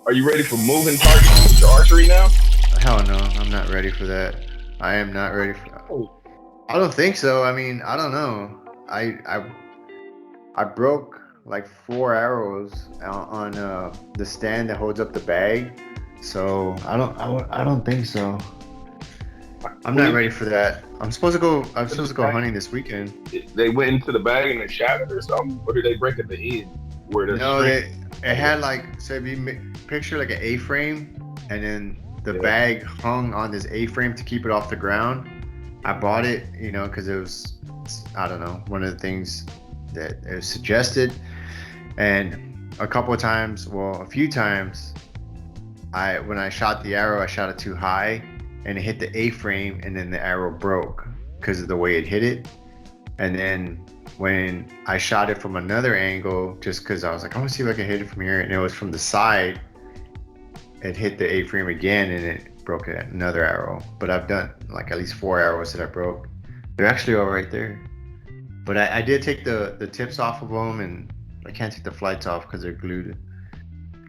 Are you ready for moving targets with your archery now? Hell no, I'm not ready for that. I am not ready for. Oh, I don't think so. I mean, I don't know. I broke like 4 arrows on the stand that holds up the bag. So I don't think so. I'm when not you ready for that. I'm supposed to go. I'm into supposed the to go bag, hunting this weekend. they went into the bag and they shattered or something, or did they break at the end where the No, string? it had like, so if you picture like an A-frame, and then the Yeah. bag hung on this A-frame to keep it off the ground. I bought it, because it was, I don't know, one of the things that it was suggested. And a couple of times, well, a few times, when I shot the arrow, I shot it too high, and it hit the A-frame, and then the arrow broke because of the way it hit it. And then when I shot it from another angle, just because I was like, I want to see if I can hit it from here, and it was from the side, it hit the A-frame again, and it broke another arrow. But I've done like at least 4 arrows that I broke. They're actually all right there. But I did take the tips off of them, and I can't take the flights off because they're glued.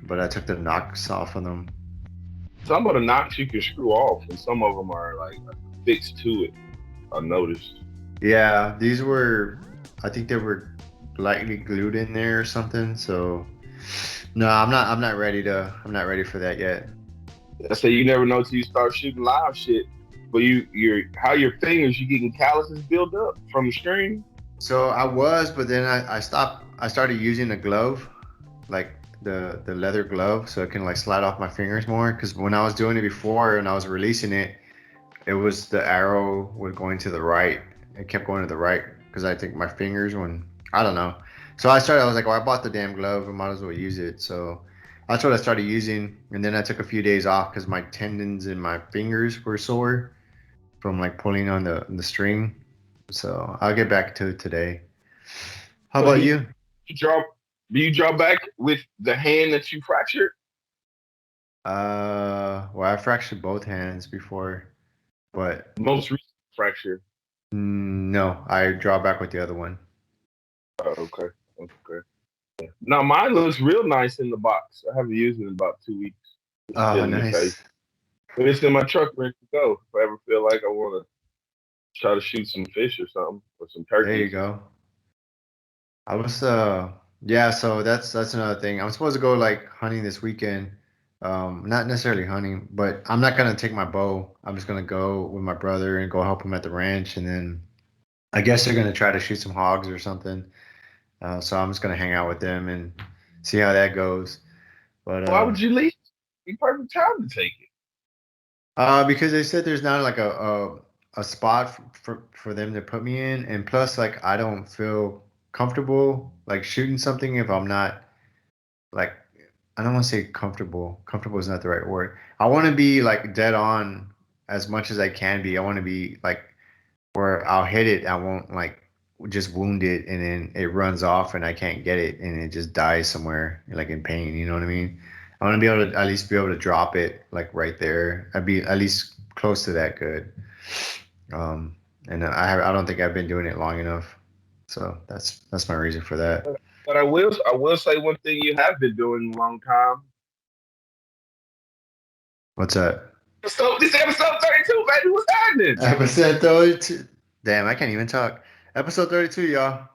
But I took the knocks off of them. Some of the knots you can screw off, and some of them are like fixed to it. I noticed. Yeah, these were, I think they were lightly glued in there or something. So no, I'm not ready for that yet. I say you never know till you start shooting live shit. But how your fingers, you getting calluses build up from the string. So I was, but then I stopped. I started using a glove, like the leather glove, so it can like slide off my fingers more. Because when I was doing it before and I was releasing it, it was the arrow was going to the right. It kept going to the right because I think my fingers when I don't know. So I started. I was like, well, I bought the damn glove. I might as well use it. So that's what I started using. And then I took a few days off because my tendons in my fingers were sore from like pulling on the string. So I'll get back to it today. How So about you? you draw do you draw back with the hand that you fractured? Well, I fractured both hands before, but Most recent fracture. no, I draw back with the other one. Okay. Okay. Now mine looks real nice in the box. I haven't used it in about 2 weeks. It's Oh, still in the case. nice. But it's in my truck ready to go. If I ever feel like I want to try to shoot some fish or something or some There you turkeys. go. I was yeah, so that's another thing. I'm supposed to go like hunting this weekend. Not necessarily hunting, but I'm not gonna take my bow. I'm just gonna go with my brother and go help him at the ranch, and then I guess they're gonna try to shoot some hogs or something. So I'm just gonna hang out with them and see how that goes. But Why would you leave? Be perfect time to take it. because they said there's not like a spot for them to put me in, and plus like I don't feel comfortable like shooting something if I'm not like, I don't want to say comfortable. Comfortable is not the right word. I want to be like dead on as much as I can be. I want to be like where I'll hit it, I won't like just wound it and then it runs off and I can't get it and it just dies somewhere like in pain. You know what I mean? I want to be able to at least be able to drop it like right there. I'd be at least close to that good. Um, and I don't think I've been doing it long enough. So that's my reason for that. But I will say one thing you have been doing a long time. What's that? So this episode 32, baby, what's happening? Episode 32. Damn, I can't even talk. Episode 32, y'all.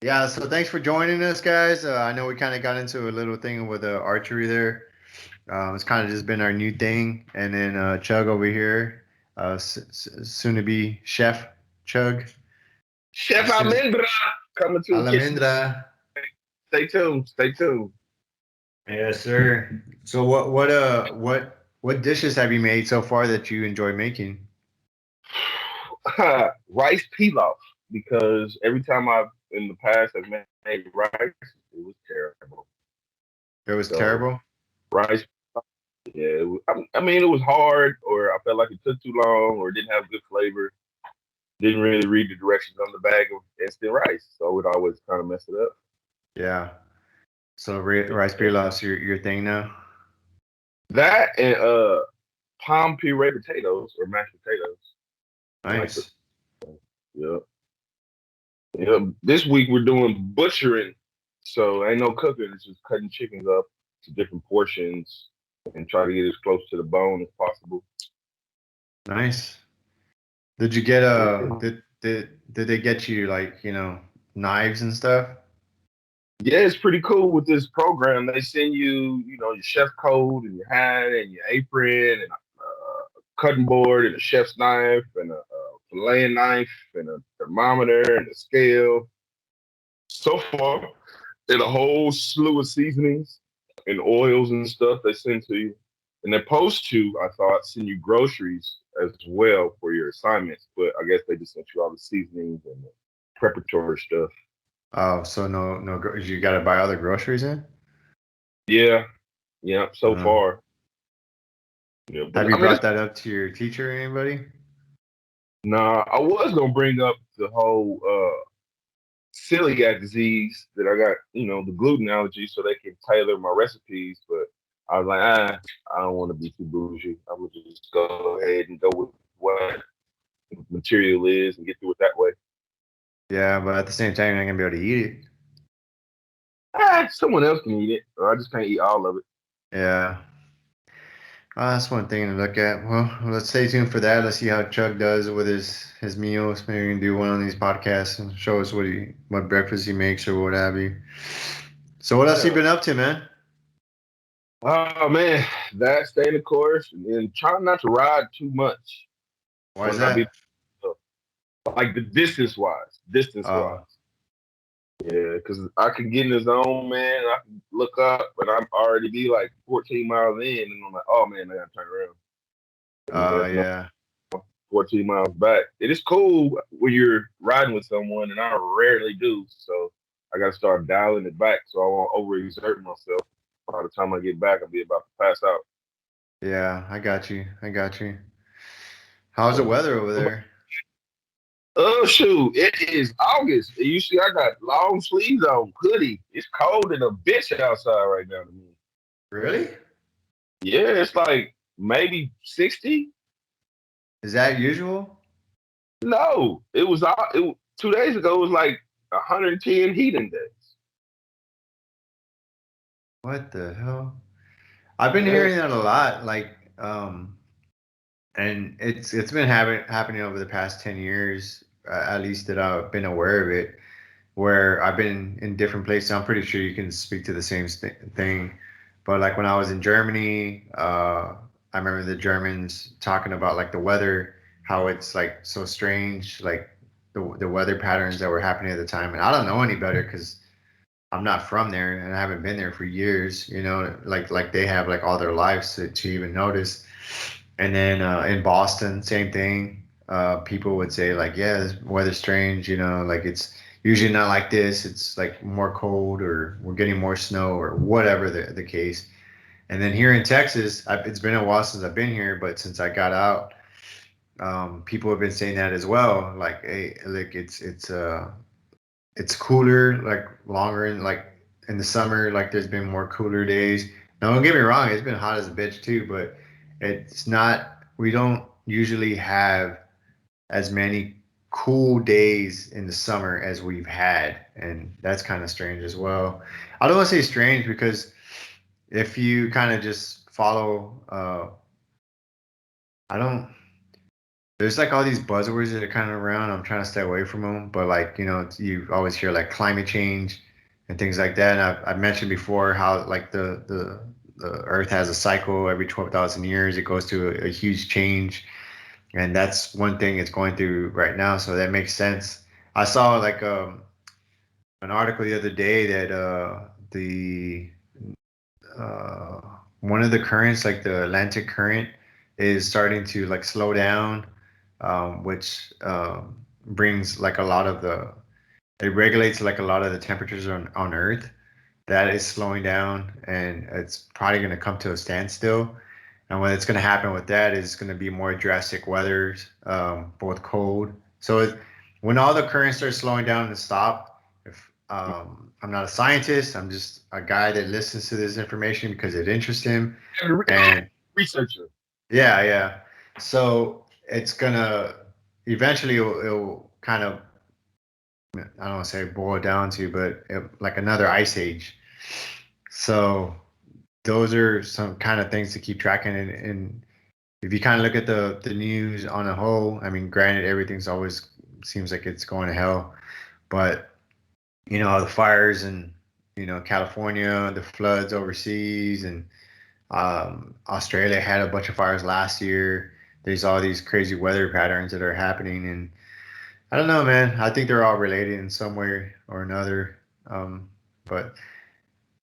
Yeah, so thanks for joining us, guys. I know we kind of got into a little thing with archery there. It's kind of just been our new thing. And then Chug over here, soon to be Chef Chug. Chef Soon- Almendra coming to a kitchen. Alamendra. Stay tuned. Stay tuned. Yes, sir. So what dishes have you made so far that you enjoy making? Rice pilaf because every time I've in the past have made rice, it was terrible. It was So terrible. rice, yeah, I mean it was hard, or I felt like it took too long, or it didn't have good flavor. Didn't really read the directions on the bag of instant rice, so I would always kind of mess it up. Yeah. So rice pilaf's your thing now. That and palm puree potatoes or mashed potatoes. I like the Nice. yeah. Yeah. This week we're doing butchering, so ain't no cooking. It's just cutting chickens up. to different portions and try to get as close to the bone as possible. Nice. Did you get did they get you like, knives and stuff? Yeah, it's pretty cool with this program. They send you, your chef coat and your hat and your apron and a cutting board and a chef's knife and a filleting knife and a thermometer and a scale. So far, and a whole slew of seasonings and oils and stuff they send to you. And they're supposed to, I thought, send you groceries as well for your assignments. But I guess they just sent you all the seasonings and the preparatory stuff. Oh, so no, you got to buy other groceries in? Yeah, yeah, so Uh, far. Yeah, but have you I mean, brought that up to your teacher or anybody? nah, I was gonna bring up the whole celiac disease that I got, the gluten allergy, so they can tailor my recipes. But I was like, I don't want to be too bougie. I'm gonna just go ahead and go with what the material is and get through it that way. Yeah, but at the same time, you're not gonna be able to eat it. Someone else can eat it, or I just can't eat all of it. Yeah. That's one thing to look at. Well, let's stay tuned for that. Let's see how Chugg does with his meals. Maybe we can do one on these podcasts and show us what breakfast he makes or what have you. So what else you Yeah. been up to, man? Oh man, that staying the course and trying not to ride too much Why is when I be that? like the distance wise. Oh, Yeah, because I can get in the zone, man. I can look up, but I'm already be like 14 miles in, and I'm like, oh man, I gotta turn around. And there's no yeah, 14 miles back. It is cool when you're riding with someone, and I rarely do. So I gotta start dialing it back so I won't overexert myself. By the time I get back, I'll be about to pass out. yeah. I got you. I got you. How's the weather over there? Oh shoot, it is August. You see, I got long sleeves on, hoodie. It's cold in a bitch outside right now to me. Really? Yeah, it's like maybe 60. Is that usual? No, it 2 days ago. It was like 110 heat index. What the hell? I've been Yeah, hearing that a lot. And it's been happening over the past 10 years, at least that I've been aware of it. Where I've been in different places. I'm pretty sure you can speak to the same thing. But like when I was in Germany, I remember the Germans talking about like the weather, how it's like so strange, like the weather patterns that were happening at the time. And I don't know any better because I'm not from there and I haven't been there for years. Like they have like all their lives to even notice. And then in Boston, same thing. People would say like, yeah, this weather's strange. Like it's usually not like this. It's like more cold, or we're getting more snow, or whatever the case. And then here in Texas, it's been a while since I've been here, but since I got out, people have been saying that as well. Like, hey, like it's cooler, like longer in like in the summer. Like there's been more cooler days. Now, don't get me wrong, it's been hot as a bitch too, but it's not. We don't usually have as many cool days in the summer as we've had, and that's kind of strange as well. I don't want to say strange because if you kind of just follow, I don't. There's like all these buzzwords that are kind of around. I'm trying to stay away from them, but like you always hear like climate change and things like that. And I've mentioned before how like the Earth has a cycle every 12,000 years. It goes through a huge change, and that's one thing it's going through right now. So that makes sense. I saw like an article the other day that the uh, one of the currents, like the Atlantic current, is starting to like slow down, which brings like a lot of it regulates like a lot of the temperatures on Earth. That is slowing down, and it's probably going to come to a standstill. And what it's going to happen with that is going to be more drastic weathers, both cold. So when all the currents start slowing down and stop, if I'm not a scientist, I'm just a guy that listens to this information because it interests him. And researcher. yeah, yeah. So it's gonna eventually it'll kind of, I don't want to say boil down to, but like another ice age. So those are some kind of things to keep tracking. And if you kind of look at the news on a whole, I mean, granted, everything's always seems like it's going to hell, but the fires in California, the floods overseas, and Australia had a bunch of fires last year. There's all these crazy weather patterns that are happening, and I don't know, man. I think they're all related in some way or another. But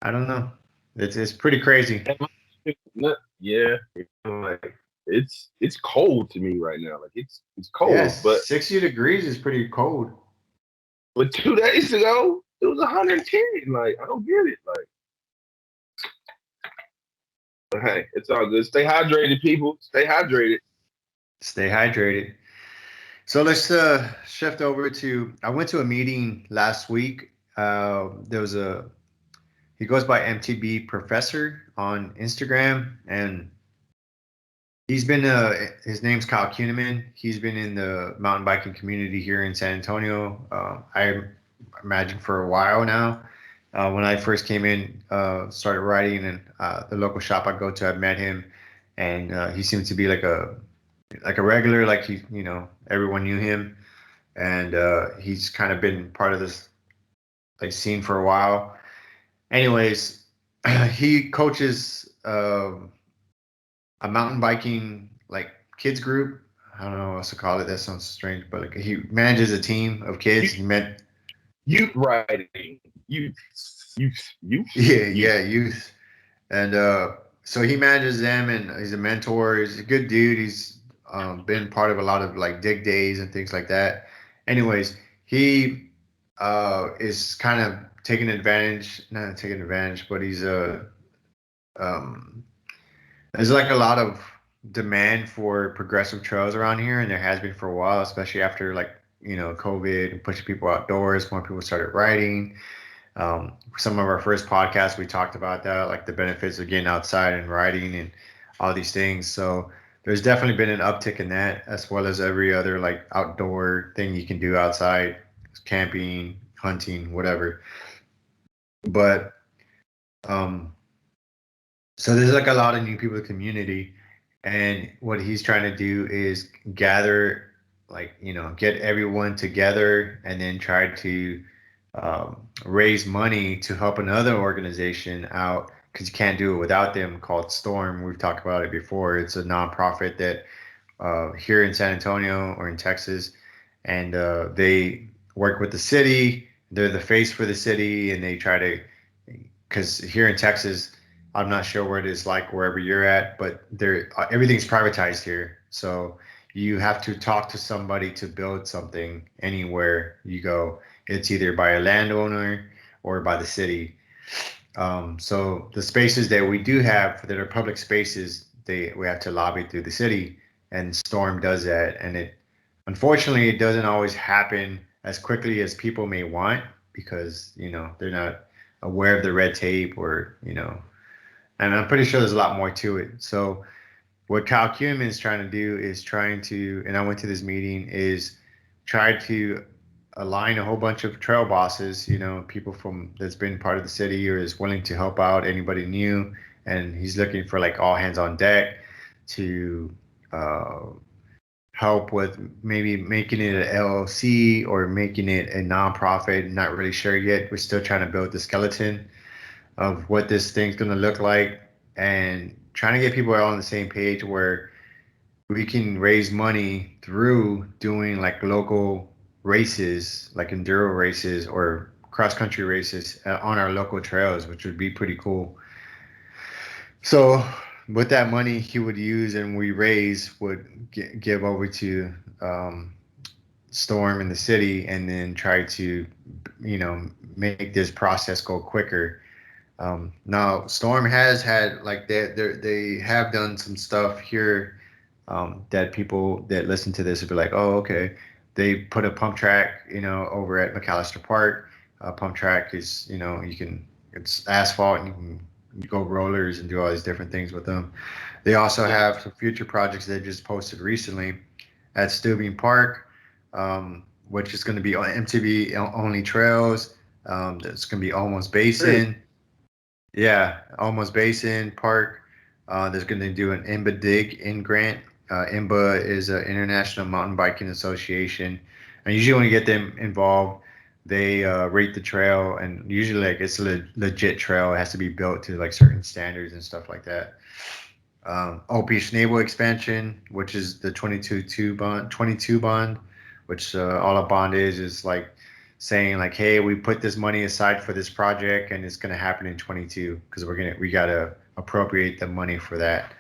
I don't know. It's pretty crazy. Yeah, like it's cold to me right now. Like it's cold, Yes, but 60 degrees is pretty cold. 2 days ago it was 110. Like I don't get it. Like, but hey, it's all good. Stay hydrated, people. Stay hydrated. Stay hydrated. So let's shift over to. I went to a meeting last week. There was a. He goes by MTB Professor on Instagram, and he's been. His name's Kyle Kunneman. He's been in the mountain biking community here in San Antonio. I imagine for a while now. When I first came in, started riding, and the local shop I go to, I met him, and he seemed to be like a regular, like everyone knew him, and he's kind of been part of this like scene for a while. Anyways, he coaches a mountain biking like kids group. I don't know what else to call it. That sounds strange, but like he manages a team of kids. He met Youth riding, youth, youth, yeah, youth. yeah, youth, and so he manages them, and he's a mentor. He's a good dude. He's been part of a lot of like dig days and things like that. Anyways, he is kind of taking advantage, not taking advantage, but he's um, there's like a lot of demand for progressive trails around here, and there has been for a while, especially after like COVID and pushing people outdoors. More people started riding. Some of our first podcasts, we talked about that, like the benefits of getting outside and riding and all these things. So there's definitely been an uptick in that, as well as every other like outdoor thing you can do outside, camping, hunting, whatever. But um, so there's like a lot of new people in the community, and what he's trying to do is gather, like get everyone together, and then try to raise money to help another organization out because you can't do it without them. Called Storm. We've talked about it before. It's a nonprofit that here in San Antonio or in Texas, and they work with the city. They're the face for the city, and they try to because here in Texas, I'm not sure where it is like wherever you're at, but there everything's privatized here. So you have to talk to somebody to build something anywhere you go. It's either by a landowner or by the city. So the spaces that we do have that are public spaces, we have to lobby through the city, and Storm does that. And unfortunately, it doesn't always happen as quickly as people may want because they're not aware of the red tape or. And I'm pretty sure there's a lot more to it. So what Kyle Kuhlman is trying to do is trying to, and I went to this meeting, is try to align a whole bunch of trail bosses, people from that's been part of the city or is willing to help out anybody new. And he's looking for like all hands on deck to uh, help with maybe making it an LLC or making it a nonprofit. Not really sure yet. We're still trying to build the skeleton of what this thing's going to look like and trying to get people all on the same page where we can raise money through doing like local races, like enduro races or cross country races on our local trails, which would be pretty cool. So, with that money he would use and we raise would give over to Storm in the city and then try to, make this process go quicker. Now, Storm has had like they have done some stuff here that people that listen to this would be like, oh, okay. They put a pump track, over at McAllister Park. Pump track is, it's asphalt and you go rollers and do all these different things with them. They also have some future projects they just posted recently at Steuben Park, which is going to be on MTB only trails. It's going to be almost basin. Yeah, Almost Basin Park. There's going to do an IMBA dig in Grant. IMBA is an International Mountain Biking Association, and usually when you get them involved, they rate the trail, and usually like it's a legit trail. It has to be built to like certain standards and stuff like that. OP Snable expansion, which is the 22 bond, which all a bond is like saying like, hey, we put this money aside for this project and it's gonna happen in 22 because we gotta appropriate the money for that.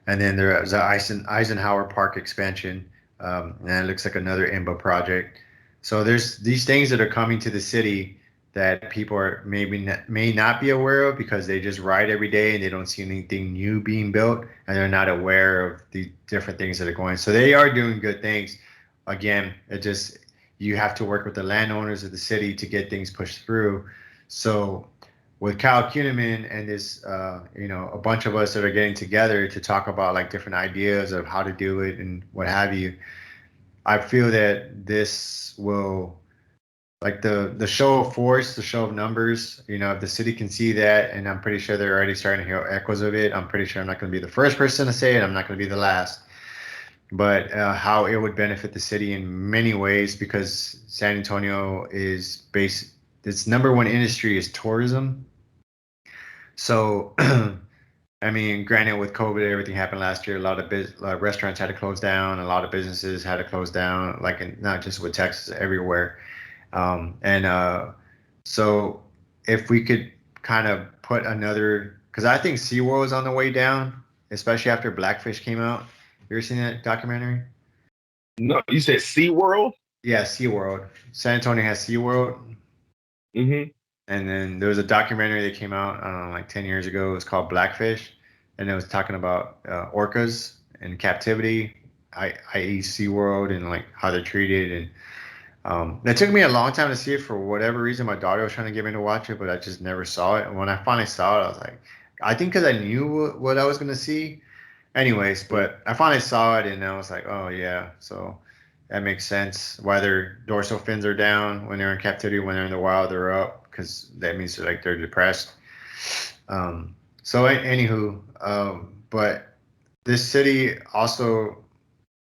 And then there's the Eisenhower Park expansion, and it looks like another IMBA project. So there's these things that are coming to the city that people are may not be aware of because they just ride every day and they don't see anything new being built and they're not aware of the different things that are going. So they are doing good things. Again, it just you have to work with the landowners of the city to get things pushed through. So with Kyle Kunneman and this, a bunch of us that are getting together to talk about like different ideas of how to do it and what have you. I feel that this will like the show of force, the show of numbers. If the city can see that, and I'm pretty sure they're already starting to hear echoes of it. I'm pretty sure I'm not going to be the first person to say it. I'm not going to be the last. But how it would benefit the city in many ways because San Antonio is based. Its number one industry is tourism. So I mean, granted, with COVID, everything happened last year. A lot of restaurants had to close down. A lot of businesses had to close down, like not just with Texas, everywhere. And so, if we could kind of put another, because I think SeaWorld is on the way down, especially after Blackfish came out. You ever seen that documentary? No, you said SeaWorld? Yeah, SeaWorld. San Antonio has SeaWorld. Mm-hmm. And then there was a documentary that came out, I don't know, like 10 years ago. It was called Blackfish. And it was talking about orcas in captivity, i.e., SeaWorld, and like how they're treated. And it took me a long time to see it for whatever reason. My daughter was trying to get me to watch it, but I just never saw it. And when I finally saw it, I was like, I think because I knew what I was going to see. Anyways, but I finally saw it and I was like, oh, yeah. So that makes sense. Why their dorsal fins are down when they're in captivity, when they're in the wild, they're up because that means they're depressed. So, anywho, but this city also,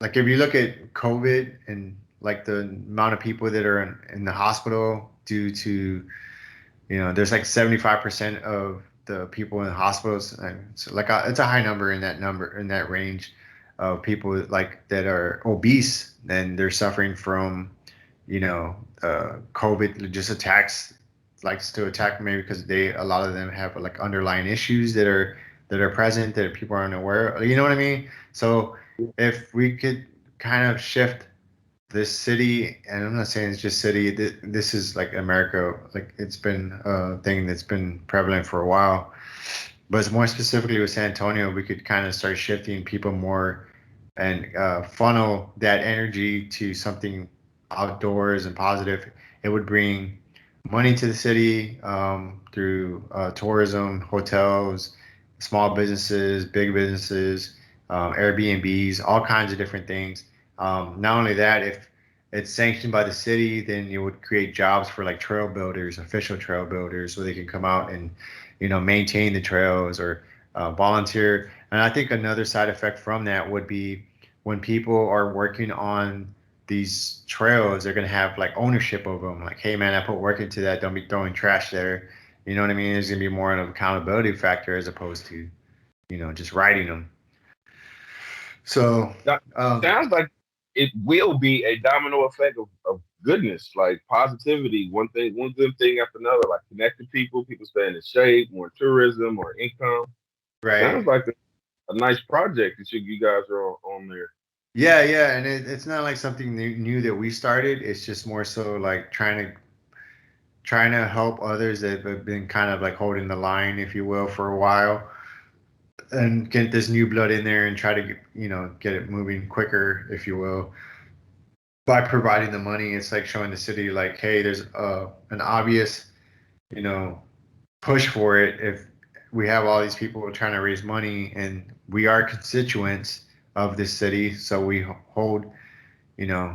like, if you look at COVID and like the amount of people that are in the hospital due to, there's like 75% of the people in hospitals. And so like it's a high number in that range of people like that are obese and they're suffering from, COVID just attacks, likes to attack maybe because a lot of them have like underlying issues that are present that people aren't aware of. You know what I mean? So if we could kind of shift this city, and I'm not saying it's just city. This is like America. Like it's been a thing that's been prevalent for a while. But it's more specifically with San Antonio, we could kind of start shifting people more and funnel that energy to something outdoors and positive. It would bring money to the city through tourism, hotels, small businesses, big businesses, Airbnbs, all kinds of different things. Not only that, if it's sanctioned by the city, then it would create jobs for like trail builders, official trail builders, so they can come out and, maintain the trails or volunteer. And I think another side effect from that would be when people are working on these trails, they're gonna have like ownership of them. Like, hey man, I put work into that. Don't be throwing trash there. You know what I mean? There's gonna be more of an accountability factor as opposed to, just riding them. So, That sounds like it will be a domino effect of goodness, like positivity. One good thing after another, like connecting people staying in shape, more tourism, more income. right. Sounds like a nice project that you guys are on there. Yeah, yeah, and it's not like something new that we started. It's just more so like trying to help others that have been kind of like holding the line, if you will, for a while, and get this new blood in there and try to get it moving quicker, if you will, by providing the money. It's like showing the city like, hey, there's an obvious you know push for it if we have all these people trying to raise money and we are constituents of this city, so we hold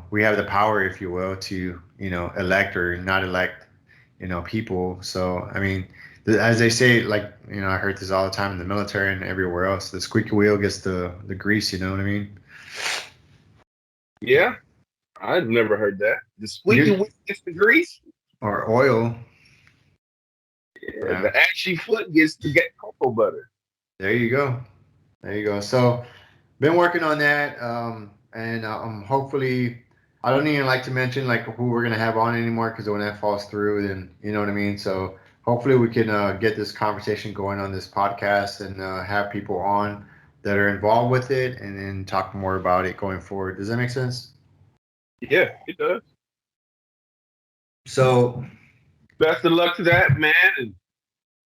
we have the power, if you will, to elect or not elect people. So I mean, As they say, like, I heard this all the time in the military and everywhere else. The squeaky wheel gets the grease. You know what I mean? Yeah, I've never heard that. The squeaky You wheel gets the grease. or oil. Yeah, Yeah. the ashy foot gets to get cocoa butter. There you go. There you go. So, been working on that, and hopefully, I don't even like to mention like who we're gonna have on anymore because when that falls through, then you know what I mean. So, hopefully, we can get this conversation going on this podcast and have people on that are involved with it, and then talk more about it going forward. Does that make sense? Yeah, it does. So, Best of luck to that, man. And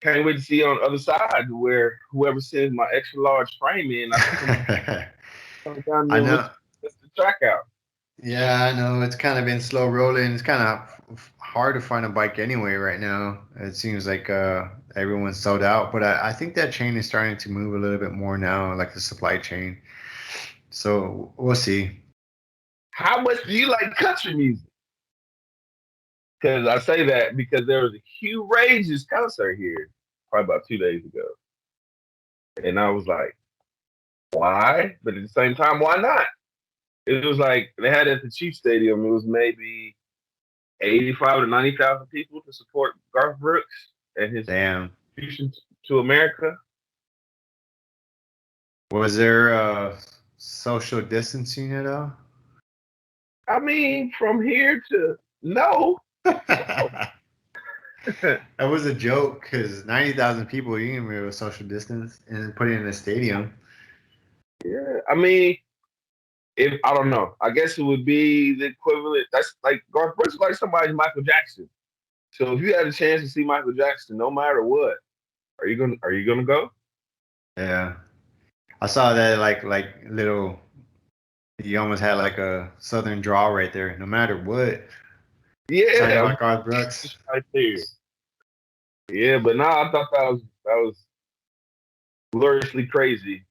can't wait to see you on the other side where whoever sends my extra large frame in, I can I come down there and know. let's the track out. Yeah, I know. It's kind of been slow rolling. It's kind of hard to find a bike anyway right now. It seems like everyone's sold out, but I think that chain is starting to move a little bit more now, like the supply chain. So we'll see. How much do you like country music? Because I say that because there was a Hugh Rage's concert here probably about 2 days ago. And I was like, why? But at the same time, why not? It was like they had it at the Chief Stadium. It was maybe 85 to 90,000 people to support Garth Brooks and his Damn. contribution to America. Was there social distancing at all? I mean, from here to no. That was a joke because 90,000 people, you can remember social distance and put it in a stadium. Yeah, I mean, if I don't know, I guess it would be the equivalent. That's like Garth Brooks, is like somebody's Michael Jackson. So if you had a chance to see Michael Jackson, no matter what, are you gonna go? Yeah. I saw that like little. You almost had like a southern draw right there. No matter what, talking Yeah, I'm about Garth Brooks. right there. Yeah, but now I thought that was gloriously crazy.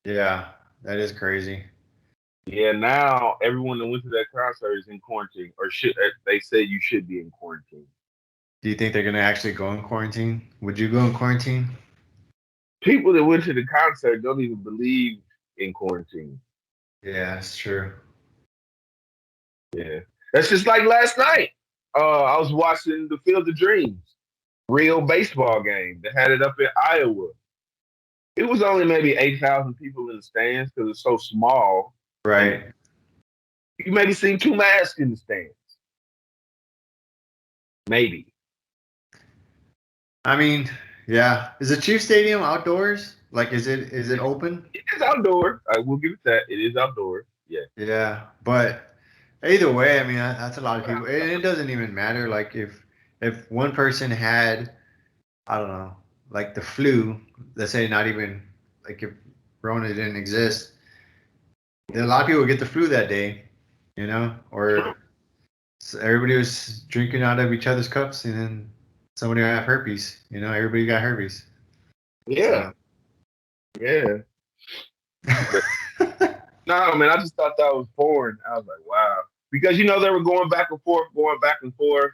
Yeah, that is crazy. Yeah, now everyone that went to that concert is in quarantine, or should they say you should be in quarantine? Do you think they're gonna actually go in quarantine? Would you go in quarantine? People that went to the concert don't even believe in quarantine. Yeah, that's true. Yeah, that's just like last night. I was watching the Field of Dreams, real baseball game. They had it up in Iowa. It was only maybe 8,000 people in the stands because it's so small, and Right. you maybe seen two masks in the stands. Maybe I mean, yeah. Is the Chief Stadium outdoors? Like, is it open? it is outdoor. I will give it that. It is outdoor. Yeah. Yeah, but either way, I mean, that's a lot of people. And it doesn't even matter. Like, if one person had, I don't know, like the flu, let's say not even like if Rona didn't exist, then a lot of people get the flu that day, or everybody was drinking out of each other's cups, and then somebody have herpes. Everybody got herpes. Yeah. So, Yeah. But no, man, I just thought that was foreign. I was like, wow. Because they were going back and forth, going back and forth.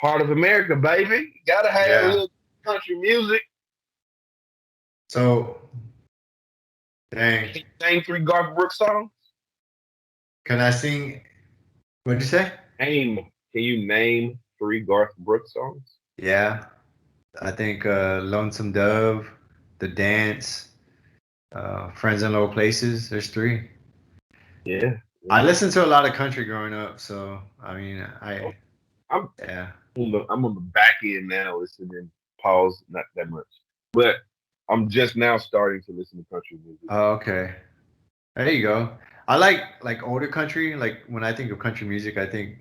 Part of America, baby. You gotta have a yeah. little country music. So, dang, Can you name three Garth Brooks songs? can I sing? What'd you say? Name. Can you name three Garth Brooks songs? Yeah, I think Lonesome Dove, The Dance, Friends in Low Places. There's three. Yeah. I Yeah. listened to a lot of country growing up, so I mean, Oh, I'm yeah. I'm on the back end now listening. Pause, not that much, but I'm just now starting to listen to country music. Oh, okay. There you go. I like older country. Like when I think of country music, I think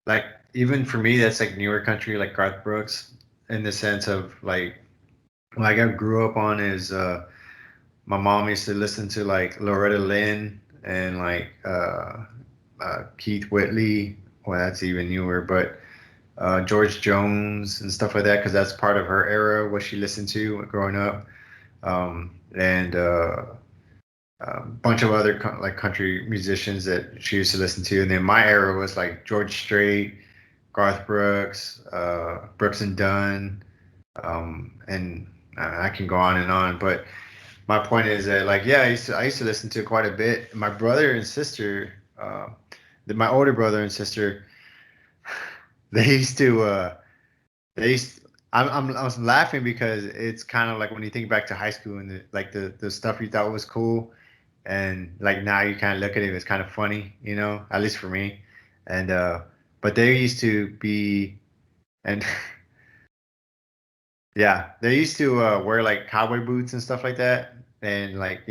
like even for me, that's like newer country, like Garth Brooks, in the sense of like I grew up on is my mom used to listen to like Loretta Lynn and like Keith Whitley. Well, that's even newer, but George Jones and stuff like that, because that's part of her era, what she listened to growing up, and a bunch of other like country musicians that she used to listen to. And then my era was like George Strait, Garth Brooks, Brooks and Dunn. And I can go on and on, but my point is that like yeah, I used to listen to it quite a bit. My brother and sister, my older brother and sister, they used to they used. I was laughing because it's kind of like when you think back to high school and the stuff you thought was cool, and like now you kind of look at it, it's kind of funny, at least for me. And but they used to be, and yeah, they used to wear like cowboy boots and stuff like that, and like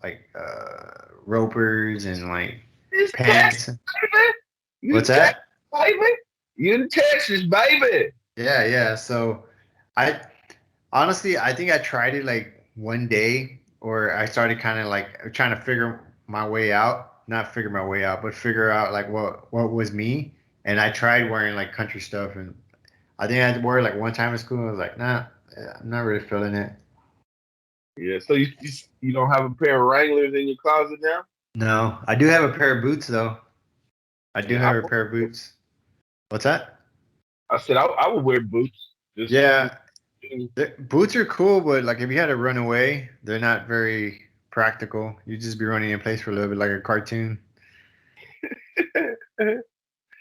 like ropers and like It's Texas, pants. baby. You What's in Texas, that? baby. You in Texas, baby. Yeah, yeah. So I honestly, I think I tried it like one day, or I started kind of like trying to figure my way out, not figure my way out, but figure out like what was me. And I tried wearing like country stuff, and I think I had to wear it like one time in school. I was like, nah, I'm not really feeling it. Yeah, so you don't have a pair of Wranglers in your closet now? No, I do have a pair of boots though. I do Yeah, have a pair of boots. What's that? I said I would wear boots. Just Yeah, boots are cool, but like if you had to run away, they're not very practical. You just be running in place for a little bit like a cartoon.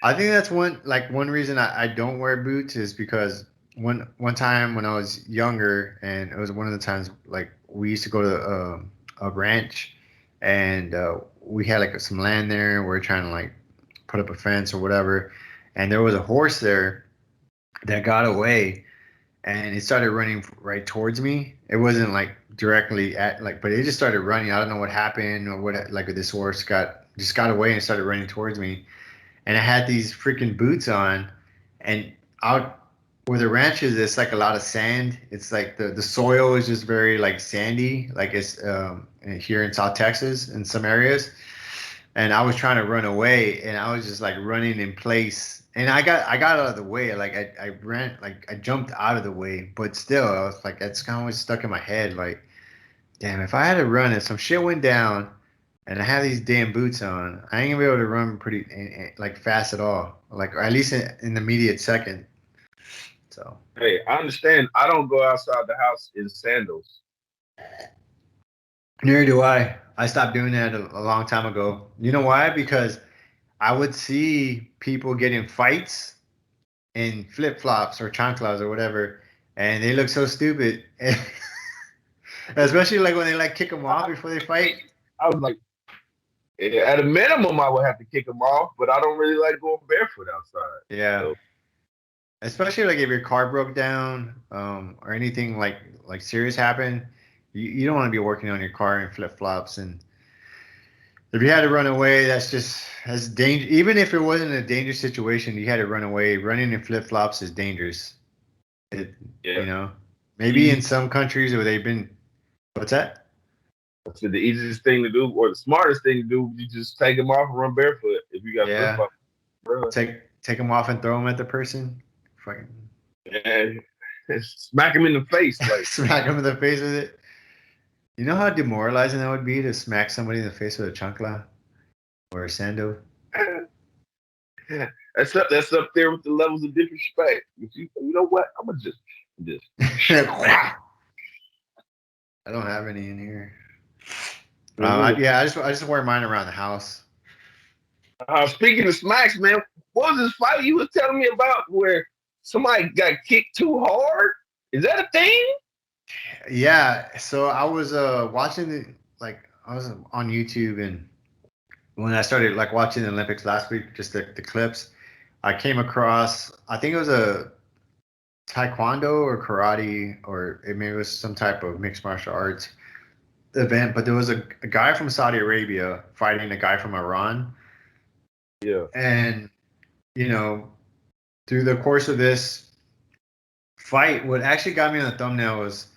I think that's one reason I don't wear boots is because one time when I was younger, and it was one of the times like we used to go to a ranch, and we had like some land there. We are trying to like put up a fence or whatever, and there was a horse there that got away, and it started running right towards me. It wasn't like directly at like, but it just started running. I don't know what happened or what. Like this horse got away and started running towards me, and I had these freaking boots on, and out where the ranch is, it's like a lot of sand. It's like the soil is just very like sandy, like it's here in South Texas in some areas. And I was trying to run away, and I was just like running in place, and I got out of the way. Like I ran, like I jumped out of the way, but still, I was like that's kind of was stuck in my head. Like, damn, if I had to run and some shit went down, and I have these damn boots on, I ain't gonna be able to run pretty like fast at all. Like or at least in the immediate second. So hey, I understand. I don't go outside the house in sandals. neither do I. I stopped doing that a long time ago. You know why? Because I would see people get in fights in flip flops or chanclas or whatever, and they look so stupid. Especially like when they like kick them off I, before they fight. I was like, at a minimum, I would have to kick them off, but I don't really like going barefoot outside. Yeah. So Especially like if your car broke down, or anything like serious happened, you don't want to be working on your car in flip flops. And if you had to run away, that's danger. Even if it wasn't a dangerous situation, you had to run away. Running in flip flops is dangerous. It, yeah, you know, maybe in easy. some countries where they've been. What's that? I said the easiest thing to do, or the smartest thing to do, you just take them off and run barefoot. If you got flip Yeah, flops, run. take them off and throw them at the person. Fucking And smack them in the face. Like, smack them in the face with it. You know how demoralizing that would be to smack somebody in the face with a chancla or a sando? that's up there with the levels of disrespect. If you know what? I'm gonna just I don't have any in here. Mhm. Yeah, I just wear mine around the house. Speaking of smacks, man, what was this fight you was telling me about where somebody got kicked too hard? Is that a thing? Yeah, so I was watching I was on YouTube, and when I started like watching the Olympics last week, just the clips, I came across I think it was a taekwondo or karate, or maybe it was some type of mixed martial arts event, but there was a guy from Saudi Arabia fighting a guy from Iran, Yeah. and you know through the course of this fight, what actually got me on the thumbnail was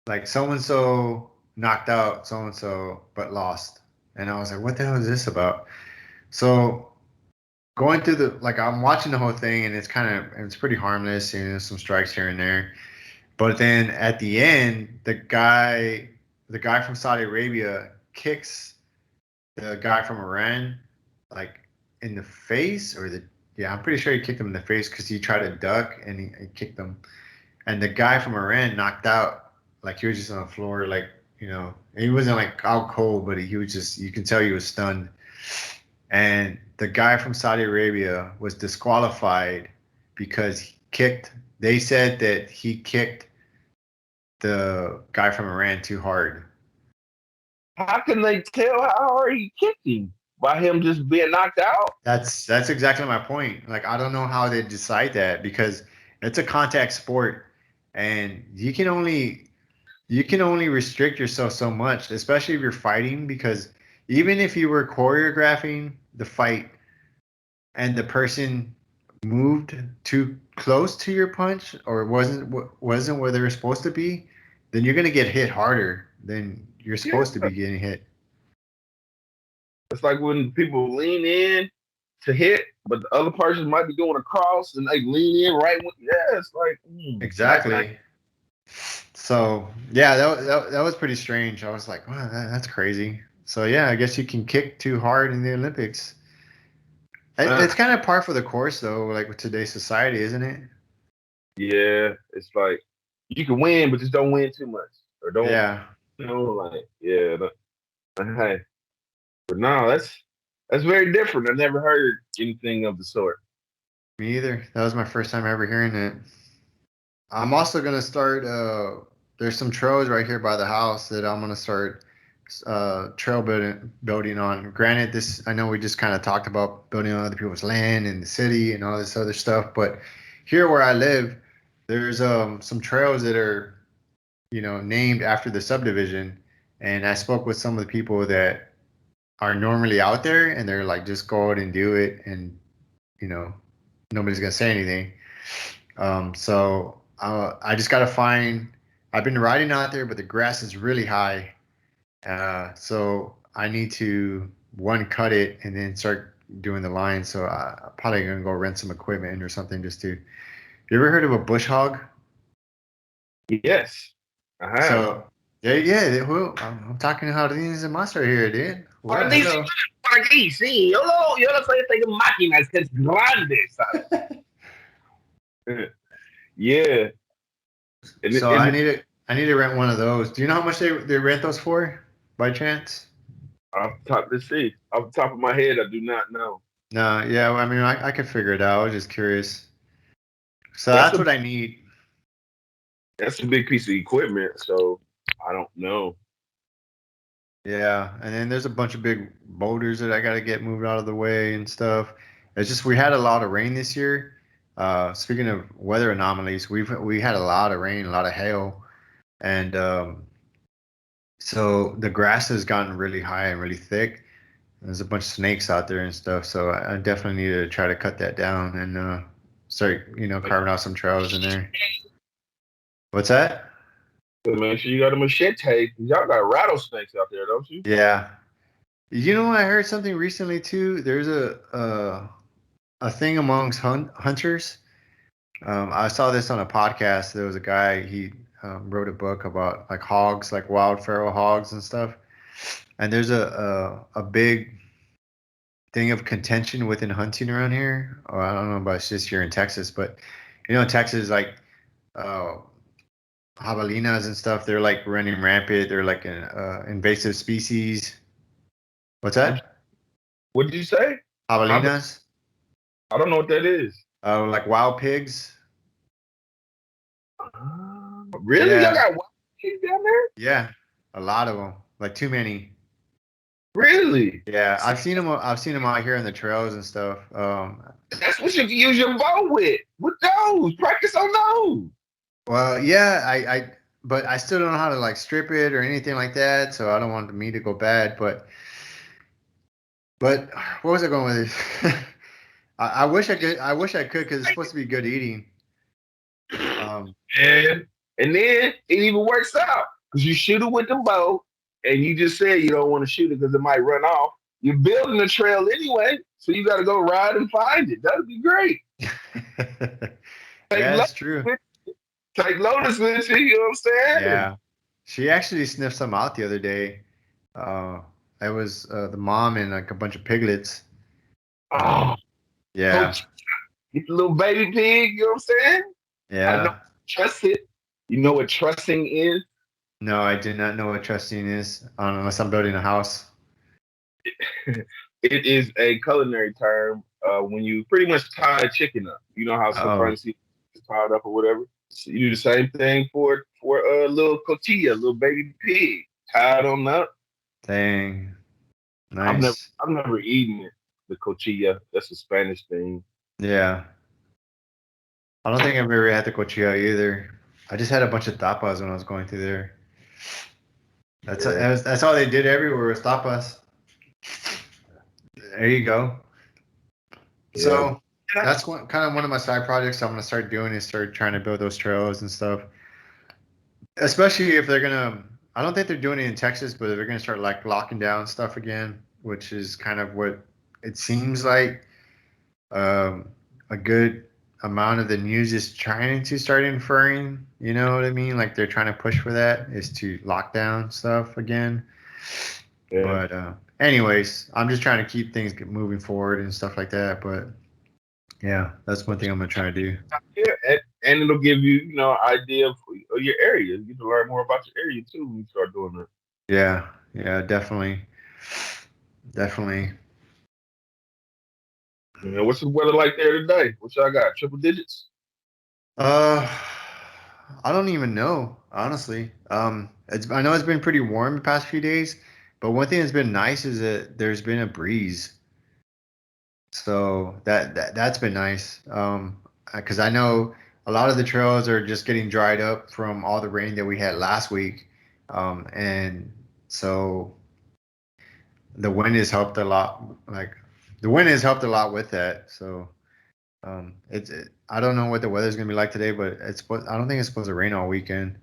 like so and so knocked out so and so but lost, and I was like, what the hell is this about? So going through the like I'm watching the whole thing, and it's pretty harmless, some strikes here and there. But then at the end, the guy from Saudi Arabia kicks the guy from Iran like in the face, or the yeah, I'm pretty sure he kicked him in the face because he tried to duck, and he kicked him. and the guy from Iran knocked out. Like he was just on the floor, like he wasn't like out cold, but he was just you can tell he was stunned. And the guy from Saudi Arabia was disqualified because he kicked. They said that he kicked the guy from Iran too hard. How can they tell how hard he kicked him by him just being knocked out? That's exactly my point. Like I don't know how they decide that because it's a contact sport, and you can only restrict yourself so much, especially if you're fighting. Because even if you were choreographing the fight and the person moved too close to your punch or wasn't where they were supposed to be, then you're gonna get hit harder than you're Yeah. supposed to be getting hit. It's like when people lean in to hit, but the other person might be doing a cross and they lean in right when, yeah, it's like, Exactly. So yeah, that was pretty strange. I was like, wow, that's crazy. So yeah, I guess you can kick too hard in the Olympics. It's kind of par for the course though, like with today's society, isn't it? yeah, it's like you can win, but just don't win too much. Or don't, Yeah, like, yeah. Hey, but no, that's very different. I never heard anything of the sort. me either. That was my first time ever hearing it. I'm also gonna start. There's some trails right here by the house that I'm gonna start trail building on. Granted, this I know we just kind of talked about building on other people's land and the city and all this other stuff, but here where I live, there's some trails that are named after the subdivision, and I spoke with some of the people that are normally out there, and they're like, just go out and do it, and you know nobody's gonna say anything. So I just gotta find. I've been riding out there, but the grass is really high. So I need to one cut it and then start doing the line. So I'm probably gonna go rent some equipment or something just to. You ever heard of a bush hog? Yes, I have. So yeah. Well, I'm talking to Jardines and Master here, dude. Ahora Well, dice, hello. por aquí, sí, yo lo soy de máquinas que es grande, ¿sabes? Yeah, So and I need to rent one of those. Do you know how much they rent those for, by chance? off the top, let's see, off the top of my head, I do not know. No, yeah. I mean, I could figure it out. I was just curious. So That's that's a what I need. that's a big piece of equipment, so I don't know. Yeah, and then there's a bunch of big boulders that I got to get moved out of the way and stuff. It's just we had a lot of rain this year. Speaking of weather anomalies, we had a lot of rain, a lot of hail, and so the grass has gotten really high and really thick. There's a bunch of snakes out there and stuff, so I definitely need to try to cut that down and start, Like, carving out some trails in there. What's that? so make sure you got a machete. 'Cause y'all got rattlesnakes out there, don't you? Yeah. I heard something recently too. There's a thing amongst hunters. I saw this on a podcast. There was a guy, he wrote a book about like hogs, like wild feral hogs and stuff. And there's a big thing of contention within hunting around here. Or I don't know about it's just here in Texas, but Texas, like uh, javelinas and stuff, they're like running rampant. They're like an invasive species. What's that? What did you say? Javelinas? I don't know what that is. Like wild pigs. Really? Y'all Yeah, got wild pigs down there? yeah, a lot of them. Like too many. Really? Yeah, See, I've seen them out here in the trails and stuff. that's what you can use your bow with. With those, practice on those. Well, yeah, but I still don't know how to like strip it or anything like that, so I don't want the meat to go bad. But what was I going with this? I wish I could. I wish I could because it's supposed to be good eating. And then it even works out because you shoot it with the bow, and you just said you don't want to shoot it because it might run off. You're building a trail anyway, so you got to go ride and find it. That'd be great. Take Yeah, Lotus it's true. with take Lotus with you. You know what I'm saying? Yeah, she actually sniffed some out the other day. It was the mom and like a bunch of piglets. Oh, Yeah, coach, get the little baby pig. You know what I'm saying? I know yeah. truss it. You know what trussing is? No, I do not know what trusting is unless I'm building a house. It is a culinary term when you pretty much tie a chicken up. You know how Oh, sometimes it's tied up or whatever. So you do the same thing for a little cotilla, little baby pig, tied on up. dang. I've never Nice. I've never eaten it. The cotilla. That's a Spanish thing. Yeah. I don't think I've ever had the cochilla either. I just had a bunch of tapas when I was going through there. Yeah, That's all they did everywhere was tapas. There you go. yeah. So that's kind of one of my side projects I'm gonna start doing is start trying to build those trails and stuff. Especially if they're gonna, I don't think they're doing it in Texas, but they're gonna start like locking down stuff again, which is kind of what it seems like um, a good amount of the news is trying to start inferring. You know what I mean? Like they're trying to push for that is to lock down stuff again. Yeah. But anyways, I'm just trying to keep things moving forward and stuff like that. But yeah, that's one thing I'm gonna try to do. Yeah, and it'll give you, idea of your area. You get to learn more about your area too when you start doing that. Yeah, yeah, definitely, definitely. What's the weather like there today? What y'all got? Triple digits? Uh, I don't even know, honestly. I know it's been pretty warm the past few days, but one thing that's been nice is that there's been a breeze, so that's been nice. Because I know a lot of the trails are just getting dried up from all the rain that we had last week, and so the wind has helped a lot. Like the wind has helped a lot with that. So I don't know what the weather's gonna be like today, but I don't think it's supposed to rain all weekend.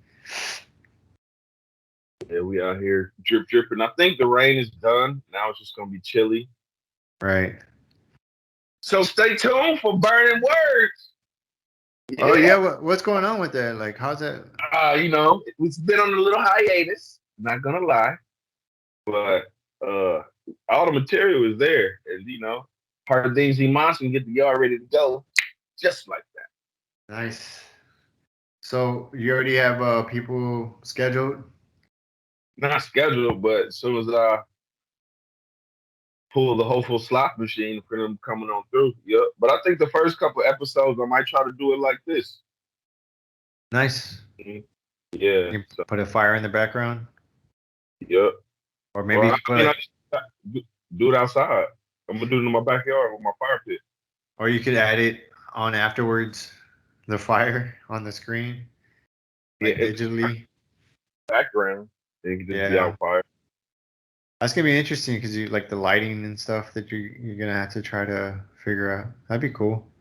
Yeah, we out here dripping. I think the rain is done. Now it's just gonna be chilly. Right. So stay tuned for burning words. Oh yeah, Yeah. what's going on with that? Like, how's that? It's been on a little hiatus. Not gonna lie, but uh, all the material is there, and hard things he monster can get the yard ready to go, just like that. Nice. So you already have people scheduled? Not scheduled, but as soon as I pull the hopeful slot machine for them coming on through, yep. But I think the first couple episodes I might try to do it like this. Nice. Mhm. Yeah. You So put a fire in the background, yep. or Or maybe I just do it outside. I'm gonna do it in my backyard with my fire pit. or you could add it on afterwards, the fire on the screen, Yeah, like it's digitally. background. It can just be Yeah. out fire. That's gonna be interesting because you like the lighting and stuff that you're gonna have to try to figure out. That'd be cool.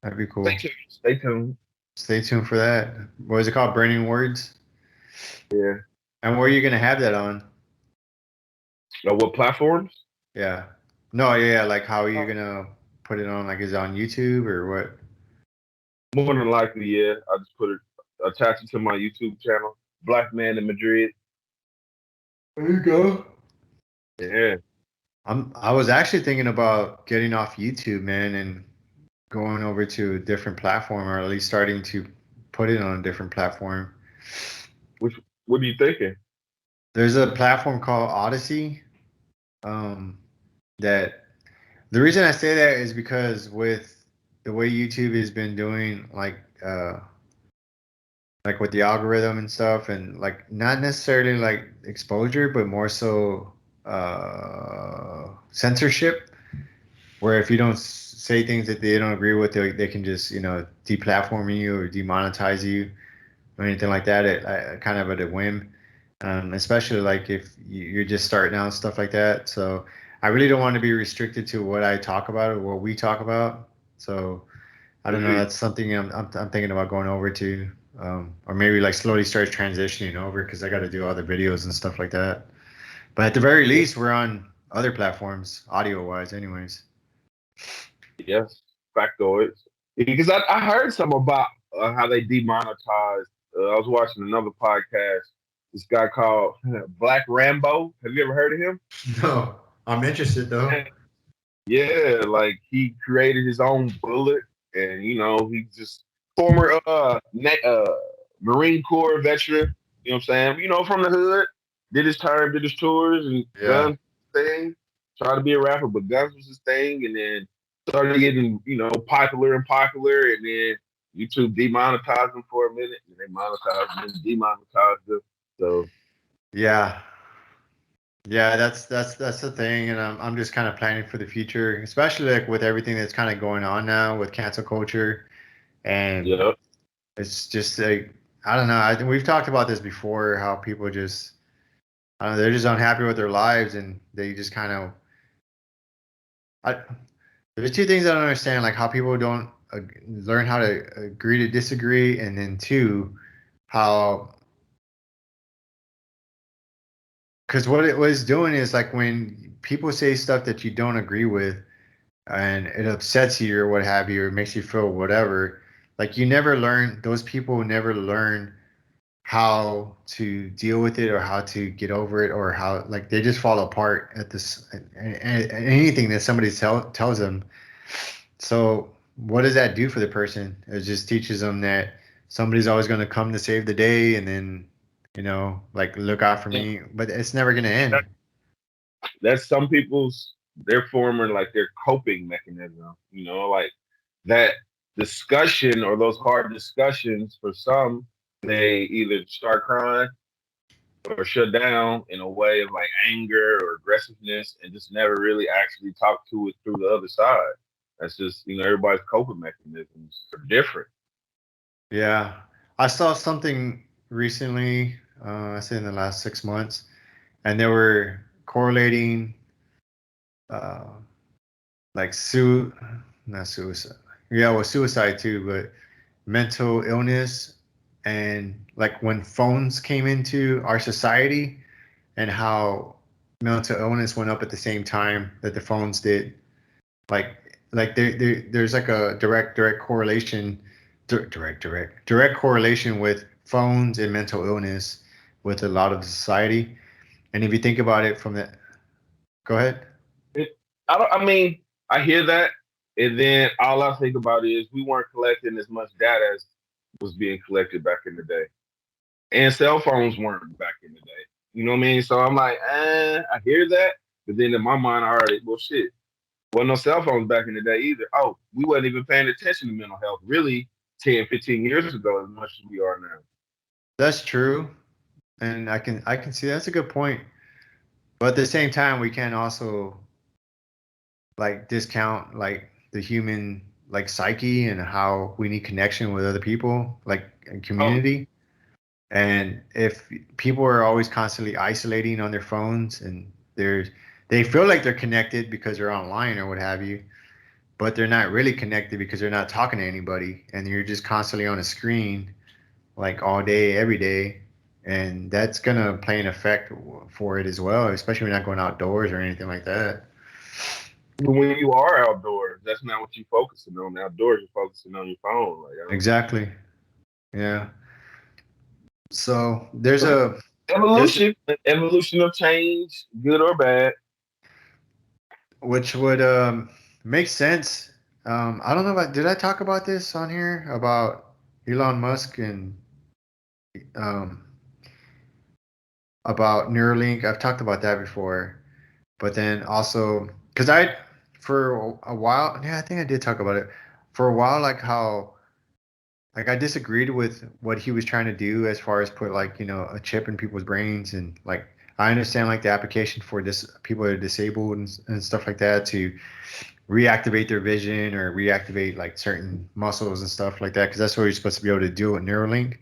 That'd be Stay cool. tuned. Stay tuned. Stay tuned for that. What is it called? Burning Words. Yeah. And where are you gonna have that on? What platforms? Yeah. No, yeah, like how are you gonna put it on? Like is it on YouTube or what? More than likely, yeah. I just attach it to my YouTube channel, Black Man in Madrid. There you go. Yeah. I was actually thinking about getting off YouTube, man, and going over to a different platform or at least starting to put it on a different platform. Which What are you thinking? There's a platform called Odyssey. Um, that the reason I say that is because with the way YouTube has been doing like with the algorithm and stuff and like not necessarily like exposure but more so censorship where if you don't say things that they don't agree with they can just deplatform you or demonetize you or anything like that kind of at a whim, especially like if you're just starting out and stuff like that. So I really don't want to be restricted to what I talk about or what we talk about. So I don't know. Mhm. That's something I'm thinking about going over to, or maybe like slowly start transitioning over because I got to do other videos and stuff like that. But at the very least, we're on other platforms, audio wise, anyways. Yes, factoids. Because I heard some about how they demonetized. I was watching another podcast. This guy called Black Rambo. Have you ever heard of him? No, I'm interested though. Yeah, like he created his own bullet, and he just former Marine Corps veteran. You know what I'm saying? You know, from the hood, did his time, did his tours, and Yeah. guns thing. Tried to be a rapper, but guns was his thing, and then started getting popular and popular, and then YouTube demonetized him for a minute, and they monetized him, and demonetized him. So Yeah. Yeah, that's the thing, and I'm just kind of planning for the future, especially like with everything that's kind of going on now with cancel culture, and yeah, it's just like I don't know. I think we've talked about this before, how people just I don't know, they're just unhappy with their lives, and they just kind of I there's two things I don't understand, like how people don't learn how to agree to disagree, and then two, how because what it was doing is like when people say stuff that you don't agree with and it upsets you or what have you, or makes you feel whatever, like you never learn, those people never learn how to deal with it or how to get over it or how, like, they just fall apart at this anything that somebody tells them. So what does that do for the person? It just teaches them that somebody's always going to come to save the day, and then like look out for and me, but it's never going to that, end. that's some people's their former like their coping mechanism. Like that discussion or those hard discussions for some, they either start crying or shut down in a way of like anger or aggressiveness and just never really actually talk to it through the other side. That's just, everybody's coping mechanisms are different. Yeah, I saw something recently, I say in the last 6 months, and they were correlating uh, like not suicide. Yeah, well, suicide too, but mental illness, and like when phones came into our society, and how mental illness went up at the same time that the phones did. Like there's like a direct correlation, direct correlation with phones and mental illness with a lot of society. And if you think about it from the, go ahead. It, I don't. I mean, I hear that, and then all I think about is we weren't collecting as much data as was being collected back in the day, and cell phones weren't back in the day. You know what I mean? So I'm like, I hear that, but then in my mind, I already, well, shit. Wasn't no cell phones back in the day either. Oh, we wasn't even paying attention to mental health really 10, 15 years ago as much as we are now. That's true, and I can see that's a good point. But at the same time, we can also like discount like the human like psyche and how we need connection with other people, like in Oh, community. And if people are always constantly isolating on their phones, and they feel like they're connected because they're online or what have you, but they're not really connected because they're not talking to anybody, and you're just constantly on a screen like all day, every day. And that's gonna play an effect for it as well, especially when you're not going outdoors or anything like that. but when you are outdoors, that's not what you're focusing on. Outdoors, you're focusing on your phone. Like, Exactly. Yeah. So I don't, there's evolution of change, good or bad. which would make sense. I don't know about, did I talk about this on here about Elon Musk and um, about Neuralink? I've talked about that before, but then also because for a while, yeah, I think I did talk about it for a while, like how like I disagreed with what he was trying to do as far as put like a chip in people's brains, and like I understand like the application for this people that are disabled and stuff like that to reactivate their vision or reactivate like certain muscles and stuff like that, because that's what you're supposed to be able to do with Neuralink. Mm.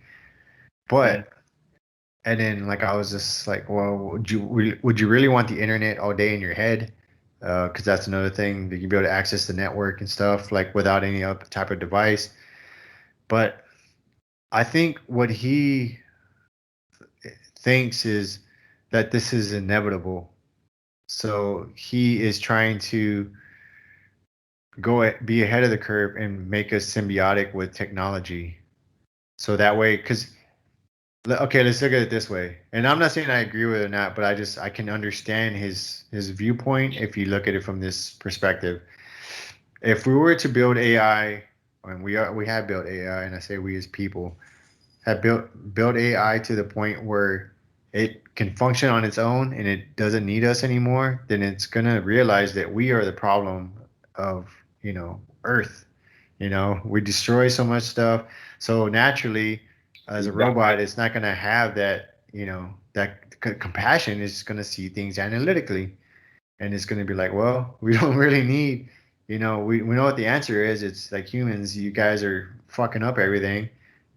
But and then like I was just like, well, would you really want the internet all day in your head? Because that's another thing that you'd be able to access the network and stuff like without any other type of device. But I think what he thinks is that this is inevitable. So he is trying to be ahead of the curve and make us symbiotic with technology. So that way, because okay, let's look at it this way. And I'm not saying I agree with it or not, but I can understand his viewpoint if you look at it from this perspective. If we were to build AI and we have built AI, and I say we as people have built AI to the point where it can function on its own and it doesn't need us anymore, then it's gonna realize that we are the problem of, Earth. We destroy so much stuff. So naturally, as a Exactly. robot, it's not gonna have that, compassion. It's gonna see things analytically, and it's going to be like, well, we don't really need, we know what the answer is. It's like humans, you guys are fucking up everything.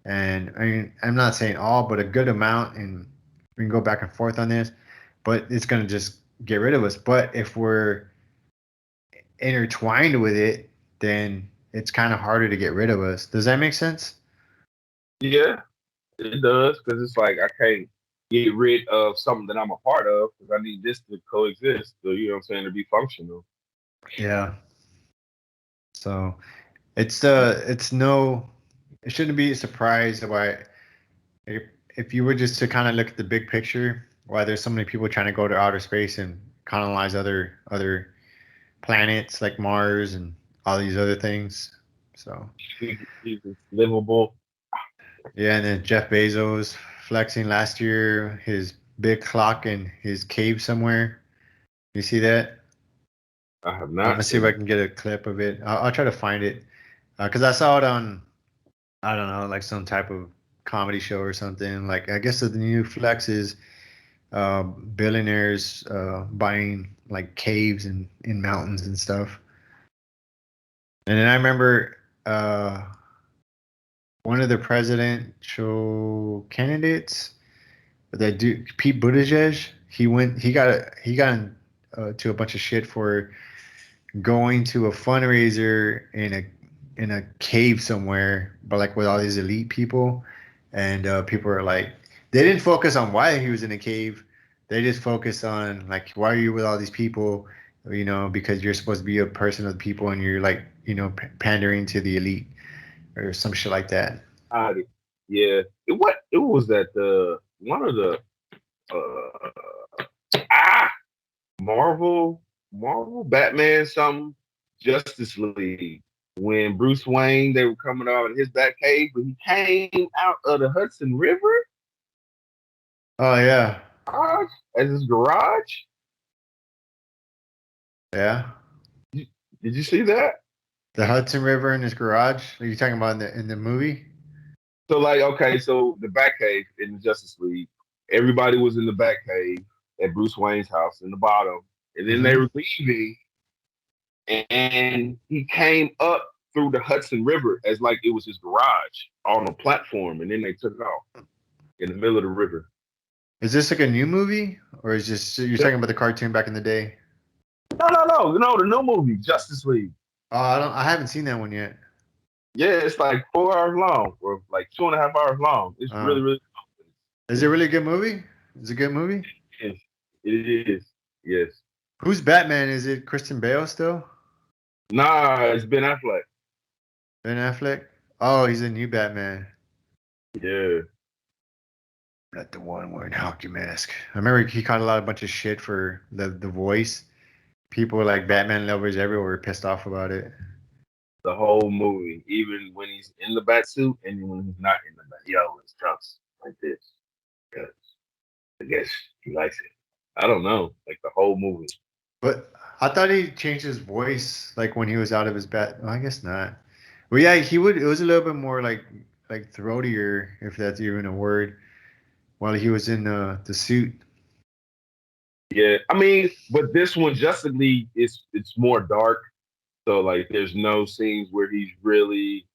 And I mean, I'm not saying all, but a good amount, and we can go back and forth on this, but it's going to just get rid of us. But if we're intertwined with it, then it's kind of harder to get rid of us. Does that make sense? Yeah, it does because it's like I can't get rid of something that I'm a part of because I need this to coexist. So you know what I'm saying, to be functional. Yeah. So it shouldn't be a surprise why if, if you were just to kind of look at the big picture, why there's so many people trying to go to outer space and colonize other planets like Mars and all these other things. So It's livable. yeah, and then Jeff Bezos flexing last year his big clock in his cave somewhere. You see that? I have I'm not gonna see if I seen. can get a clip of it. I'll try to find it because I saw it on, I don't know, like some type of comedy show or something. Like I guess the new flex is billionaires buying like caves in mountains and stuff. And then I remember one of the presidential candidates that do Pete Buttigieg. He got to a bunch of shit for going to a fundraiser in a cave somewhere, but like with all these elite people, and people are like, they didn't focus on why he was in a cave. They just focused on like, why are you with all these people? Because you're supposed to be a person of the people, and you're like, pandering to the elite or some shit like that. Yeah, it was that the one of the uh Marvel Batman something Justice League when Bruce Wayne they were coming out of his back cave, but he came out of the Hudson River Oh yeah, garage, as his garage. yeah. Did did you see that? The Hudson River in his garage. Are you talking about in the movie? So like, okay, so the Batcave in the Justice League, everybody was in the Batcave at Bruce Wayne's house in the bottom, and then they Mm-hmm. were leaving, and he came up through the Hudson River as like it was his garage on a platform, and then they took off in the middle of the river. Is this like a new movie, or is just you're talking about the cartoon back in the day? No, the new movie Justice League. Oh, I haven't seen that one yet. Yeah, it's like 4 hours long, or like 2.5 hours long. It's Uh, really is it really a good movie? Is it a good movie? it is. It is. Yes. Who's Batman? Is it Kristen Bale still? Nah, it's Ben Affleck. Ben Affleck? Oh, he's a new Batman. Yeah. Not the one wearing hockey mask. I remember he caught a bunch of shit for the voice. People like Batman lovers everywhere were pissed off about it. The whole movie, even when he's in the bat suit and when he's not in the bat. Yo, it's jumps like this. Yes. I guess he likes it. I don't know. Like the whole movie. But I thought he changed his voice like when he was out of his bat. Well, I guess not. Well, yeah, he would. It was a little bit more like throatier, if that's even a word, while he was in the suit. Yeah. I mean, but this one, Justice League, it's more dark. So like there's no scenes where he's really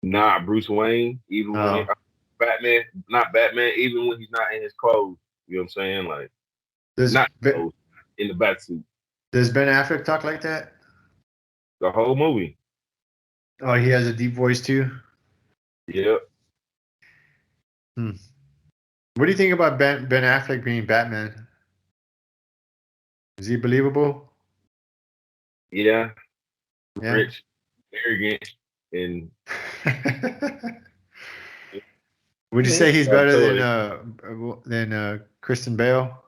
not Bruce Wayne, even when he Oh, Batman, not Batman, even when he's not in his clothes. You know what I'm saying? Like does not clothes, in the bat suit. does Ben Affleck talk like that? The whole movie. Oh, he has a deep voice too. Yep. Hmm. What do you think about Ben Affleck being Batman? Is he believable? Yeah. Yeah. Rich, arrogant, and Would you say he's got better to it. than Kristen Bale?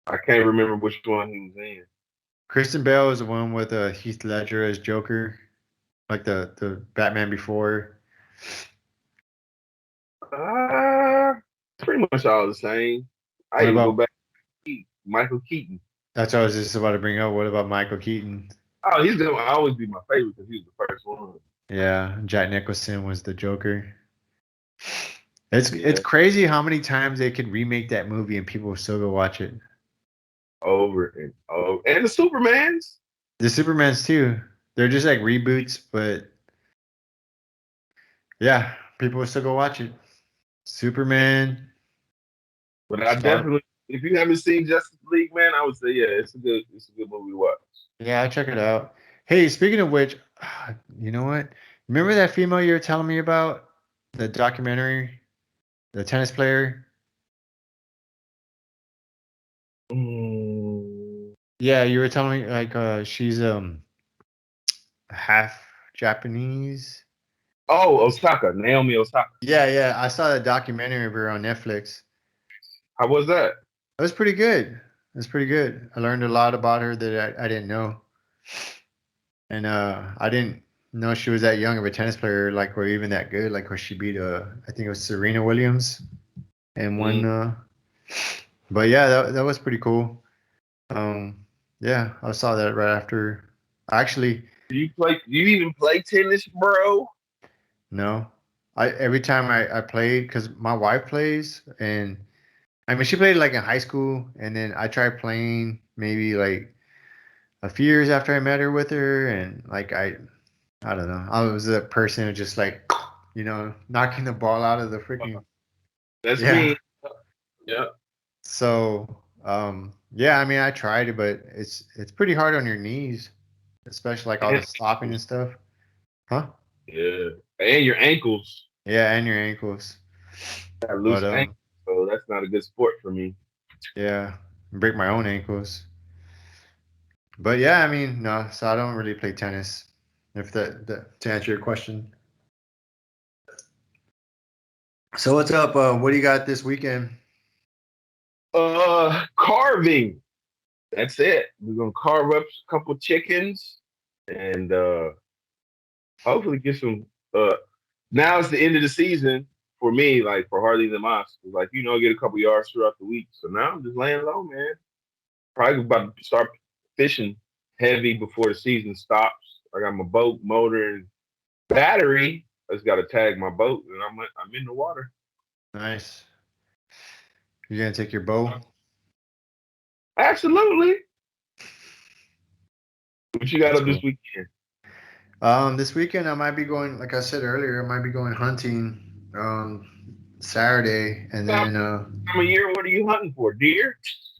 I can't remember which one he was in. Kristen Bell is the one with Heath Ledger as Joker, like the Batman before. Pretty much all the same. I What even go about? back to Michael Keaton. That's what I was just about to bring up. What about Michael Keaton? Oh, he's gonna always be my favorite because he was the first one. Yeah, Jack Nicholson was the Joker. It's Yeah, crazy how many times they could remake that movie and people will still go watch it. over and over. And the Supermans. The Supermans too. They're just like reboots, but yeah, people will still go watch it. Superman, But I Star. definitely, if you haven't seen Justice League, man, I would say yeah, it's a good movie to watch. Yeah, I'll check it out. Hey, speaking of which, you know what? Remember that female you were telling me about? The documentary, the tennis player? Mm. Yeah, you were telling me like she's half Japanese. Oh, Osaka, Naomi Osaka. Yeah, yeah. I saw that documentary of her on Netflix. How was that? It was pretty good. It was pretty good. I learned a lot about her that I didn't know. And I didn't know she was that young of a tennis player, like, or even that good. Like, where she beat, I think it was Serena Williams and Mm. won. But yeah, that was pretty cool. Yeah, I saw that right after. Actually, Do you even play tennis, bro? no. I every time I played, because my wife plays, and I mean she played like in high school, and then I tried playing maybe like a few years after I met her with her, and like I don't know, I was a person who just like knocking the ball out of the freaking That's yeah. me. Yeah. So yeah, I mean I tried it, but it's pretty hard on your knees, especially like all And the stopping and ankles. stuff. Huh? Yeah. And your ankles. Yeah, and your ankles. Got But loose ankles, so that's not a good sport for me. yeah, break my own ankles. But yeah, I mean, no, so I don't really play tennis. If that to answer your question. So what's up? What do you got this weekend? Carving. That's it. We're gonna carve up a couple chickens and hopefully get some. Now it's the end of the season for me, like for Harley and Moss. Like get a couple yards throughout the week. So now I'm just laying low, man. Probably about to start fishing heavy before the season stops. I got my boat, motor, and battery. I just got to tag my boat, and I'm in the water. Nice. You gonna take your bow? Absolutely. What you got That's up this cool. weekend? This weekend I might be going, like I said earlier, I might be going hunting Saturday, and Time then of year, what are you hunting for? Deer?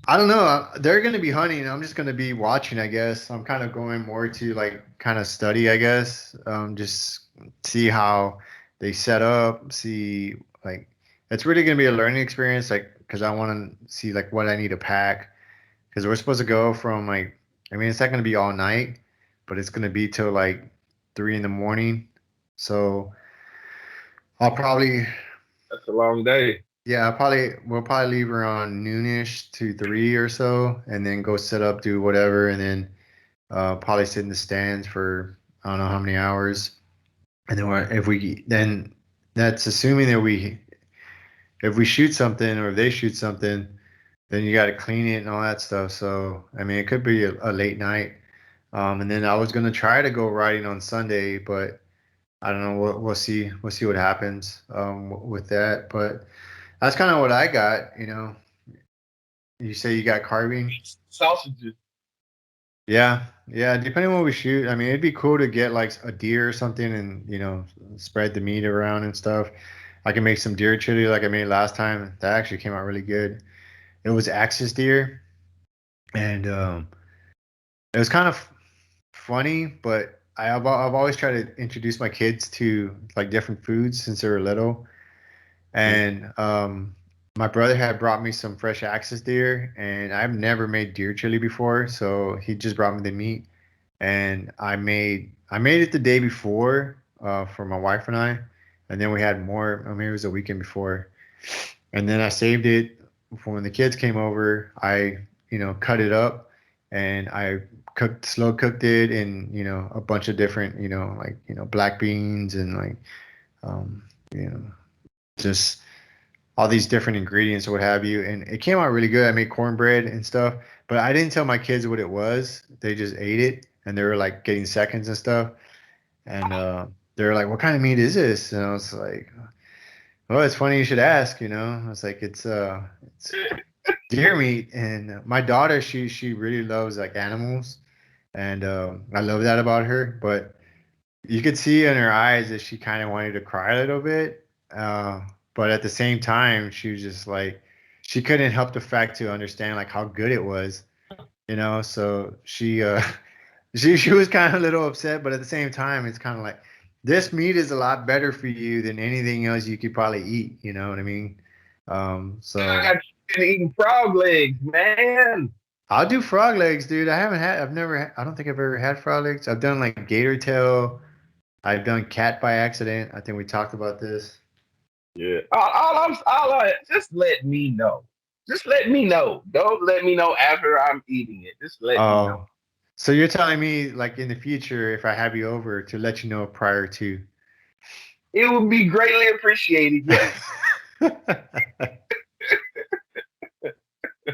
I don't know. They're gonna be hunting. I'm just gonna be watching, I guess. I'm kind of going more to like kind of study, I guess. Just see how they set up. See, like, it's really gonna be a learning experience, like, because I want to see like what I need to pack. Because we're supposed to go from like, I mean, it's not gonna be all night, but it's gonna be till like 3 in the morning. So I'll probably That's a long day. yeah, we'll probably leave around noonish to 3 or so, and then go set up, do whatever, and then probably sit in the stands for I don't know how many hours, and then if we then that's assuming that we if we shoot something or if they shoot something, then you got to clean it and all that stuff. So I mean, it could be a late night. And then I was gonna try to go riding on Sunday, but I don't know. We'll see. We'll see what happens with that. But that's kind of what I got. You say you got carving? Sausages. Yeah, yeah. Depending on what we shoot, I mean, it'd be cool to get like a deer or something, and spread the meat around and stuff. I can make some deer chili like I made last time. That actually came out really good. It was axis deer, and it was kind of funny, but I've always tried to introduce my kids to like different foods since they were little. Mm. And my brother had brought me some fresh axis deer, and I've never made deer chili before, so he just brought me the meat, and I made it the day before for my wife and I, and then we had more. I mean, it was a weekend before, and then I saved it for when the kids came over. I cut it up, and I slow cooked it in, a bunch of different, like, black beans and like, um, you know, just all these different ingredients or what have you. And it came out really good. I made cornbread and stuff, but I didn't tell my kids what it was. They just ate it and they were like getting seconds and stuff. And they were like, "What kind of meat is this?" And I was like, "Well, it's funny you should ask." I was like, "It's deer meat." And my daughter, she really loves like animals, and I love that about her. But you could see in her eyes that she kind of wanted to cry a little bit. But at the same time, she was just like, she couldn't help the fact to understand like how good it was. So she she was kind of a little upset, but at the same time, it's kind of like this meat is a lot better for you than anything else you could probably eat. You know what I mean? So I've been eating frog legs, man. I'll do frog legs, dude. I don't think I've ever had frog legs. I've done like gator tail. I've done cat by accident. I think we talked about this. Yeah. Just let me know. Just let me know. Don't let me know after I'm eating it. Just let me know. Oh, so you're telling me like in the future, if I have you over, to let you know prior to? It would be greatly appreciated. Yes.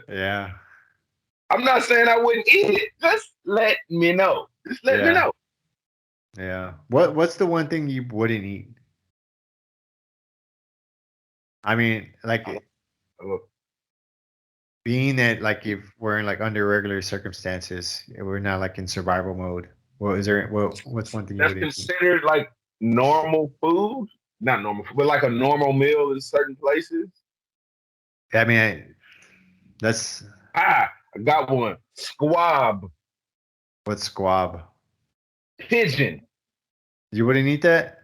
Yeah. I'm not saying I wouldn't eat it. Just let me know. Just let me Yeah. know. Yeah. What's the one thing you wouldn't eat? I mean, like Oh, being that like if we're in like under regular circumstances, we're not like in survival mode. Well, what's one thing you that's wouldn't eat? considered like normal food. Not normal food, but like a normal meal in certain places. I mean, that's I got one. Squab. what's squab. Pigeon. You wouldn't eat that?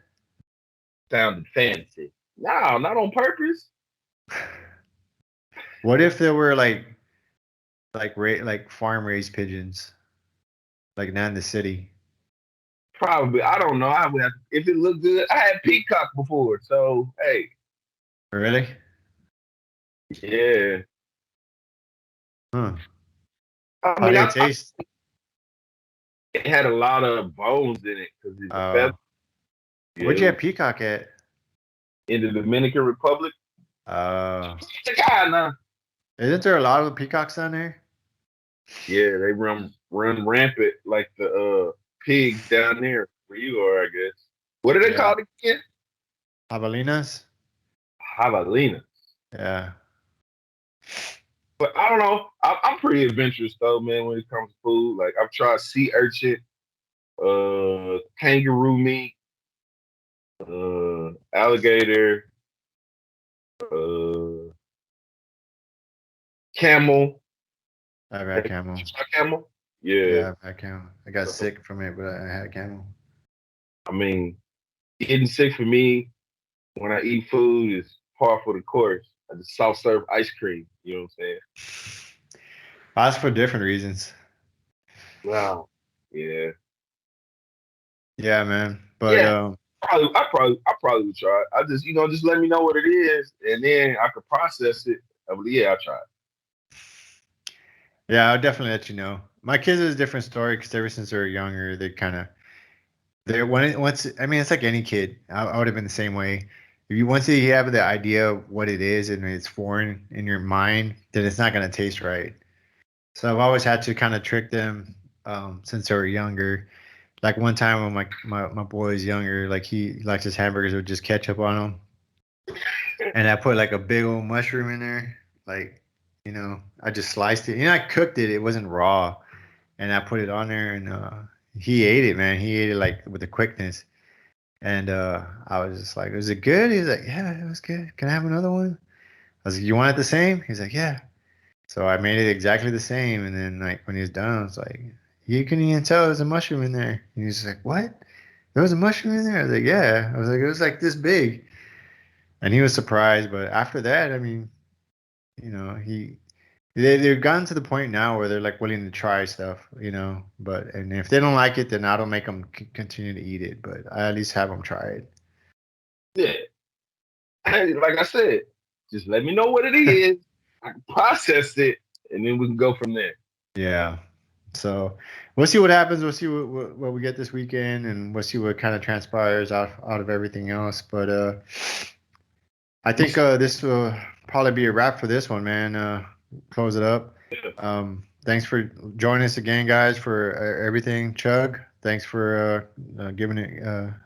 Sounded fancy. No, not on purpose. What if there were like farm raised pigeons, like not in the city? Probably. I don't know. I would have, if it looked good. I had peacock before, so hey, Really? yeah. Huh. I How mean, do they taste? it had a lot of bones in it because it's a feather. Oh, Yeah, where'd it you was have peacock at? in the Dominican Republic. Uh, Chicana. isn't there a lot of peacocks down there? Yeah, they run rampant like the pigs down there where you are, I guess. What are they Yeah, called again? javelinas. Javelina. Yeah. But I don't know. I'm pretty adventurous though, man. When it comes to food, like I've tried sea urchin, kangaroo meat, alligator, uh, camel. I've had camel. Try camel. Yeah. Yeah, I've had camel. I got So, sick from it, but I had camel. I mean, getting sick for me when I eat food is par for the course. I just soft serve ice cream. You know what I'm saying? That's for different reasons. Wow. Yeah. Yeah, man. But Yeah. I probably would try it. I just, just let me know what it is, and then I could process it. Yeah, I tried. yeah, I'll definitely let you know. My kids is a different story because ever since they were younger, they kind of they're once. I mean, it's like any kid. I would have been the same way. If you once you have the idea of what it is and it's foreign in your mind, then it's not gonna taste right. So I've always had to kind of trick them since they were younger. Like one time when my boy is younger, like he likes his hamburgers with just ketchup on them, and I put like a big old mushroom in there. Like, I just sliced it. I cooked it. It wasn't raw, and I put it on there, and he ate it, man. He ate it like with a quickness. And I was just like, "Was it good?" He's like, "Yeah, it was good. Can I have another one?" I was like, "You want it the same?" He's like, "Yeah." So I made it exactly the same, and then like when he was done, I was like, "You couldn't even tell there was a mushroom in there." And he's like, "What? There was a mushroom in there?" I was like, "Yeah." I was like, "It was like this big," and he was surprised. But after that, I mean, he they've gotten to the point now where they're like willing to try stuff. But and if they don't like it, then I don't make them continue to eat it. But I at least have them try Yeah. Hey, like I said, just let me know what it it. is. I can process it, and then we can go from there. Yeah. So, we'll see what happens. We'll see what we get this weekend, and we'll see what kind of transpires out of everything else. But I think this will probably be a wrap for this one, man. Close it up. Thanks for joining us again, guys, for everything. Chugg, thanks for giving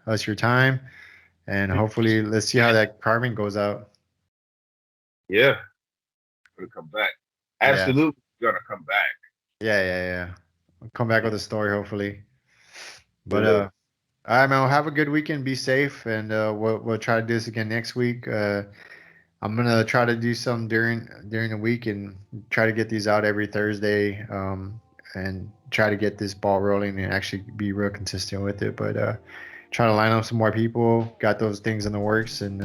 us your time, and hopefully let's see how that carving goes out. Yeah, gonna come back. Absolutely, gonna come back. Yeah. I'll come back with a story, hopefully. But all right, man. Well, have a good weekend. Be safe, and we'll try to do this again next week. I'm gonna try to do some during the week and try to get these out every Thursday, and try to get this ball rolling and actually be real consistent with it. But trying to line up some more people. Got those things in the works, and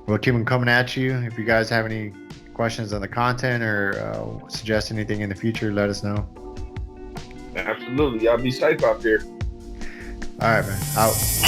we'll keep them coming at you. If you guys have any questions on the content or suggest anything in the future, let us know. Absolutely, y'all be safe out there. All right, man. Out.